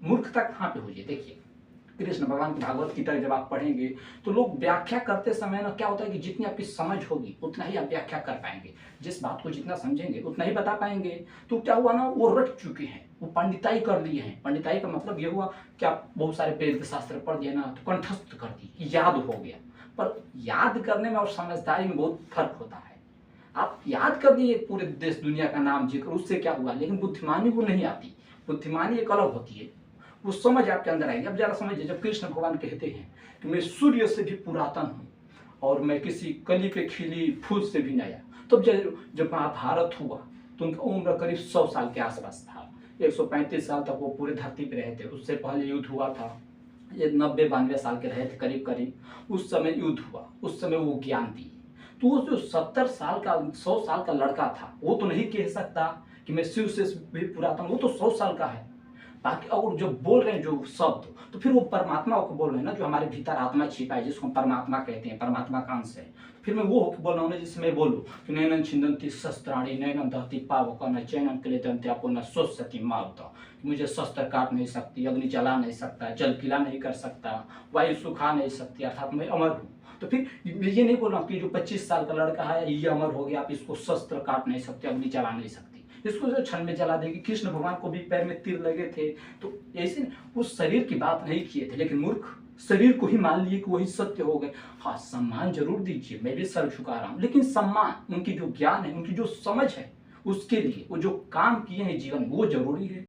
मूर्खता कहाँ पे हुई है? देखिए, कृष्ण भगवान की भागवत गीता जब आप पढ़ेंगे तो लोग व्याख्या करते समय ना क्या होता है कि जितनी आपकी समझ होगी उतना ही आप व्याख्या कर पाएंगे। जिस बात को जितना समझेंगे उतना ही बता पाएंगे। तो क्या हुआ ना, वो रट चुके हैं, वो पंडिताई कर लिए हैं। पंडिताई का मतलब ये हुआ कि आप बहुत सारे वेद शास्त्र पढ़ दिए ना, तो कंठस्थ कर दिए, याद हो गया। पर याद करने में और समझदारी में बहुत फर्क होता है। आप याद कर दिए पूरे देश दुनिया का नाम जिक्र, उससे क्या हुआ, लेकिन बुद्धिमानी वो नहीं आती। बुद्धिमानी एक अलग होती है, वो समझ आपके अंदर आएगी। अब जरा समझिए, जब कृष्ण भगवान कहते हैं कि मैं सूर्य से भी पुरातन हूँ और मैं किसी कली पे खिली फूल से भी नया, तो जब महाभारत हुआ तो उनका उम्र करीब 100 साल के आसपास था। 135 साल तक वो पूरे धरती पे रहे थे। उससे पहले युद्ध हुआ था, ये 90-92 साल के रहे थे करीब करीब। उस समय युद्ध हुआ, उस समय वो ज्ञान दिए। तो वो जो 70 साल का 100 साल का लड़का था, वो तो नहीं कह सकता कि मैं शिव से भी पुरातन, वो तो 100 साल का है। बाकी और जो बोल रहे हैं जो शब्द, तो फिर वो परमात्मा को बोल रहे हैं ना, जो हमारे भीतर आत्मा छिपा है, जिसको हम परमात्मा कहते हैं, परमात्मा का अंश है। फिर मैं वो होकर बोल रहा हूँ ना, जिससे मैं बोलूँ कि नैनन छिंदंती शस्त्राणी नैनन दहती पावक न चैनन क्लेदंती आपको न सोचती मावता। मुझे शस्त्र काट नहीं सकती, अग्नि जला नहीं सकता, जल पीला नहीं कर सकता, वायु सुखा नहीं सकती, अर्थात मैं अमर हूँ। तो फिर ये नहीं बोल रहा हूँ कि जो 25 साल का लड़का है ये अमर हो गया, आप इसको शस्त्र काट नहीं सकते, अग्नि जला नहीं सकती, इसको जो क्षण में जला देगी। कृष्ण भगवान को भी पैर में तीर लगे थे, तो ऐसे उस शरीर की बात नहीं किए थे, लेकिन मूर्ख शरीर को ही मान लिए कि वही सत्य हो गए। हाँ, सम्मान जरूर दीजिए, मैं भी सर झुका रहा हूँ, लेकिन सम्मान उनकी जो ज्ञान है, उनकी जो समझ है, उसके लिए वो जो काम किए हैं जीवन में, वो जरूरी है।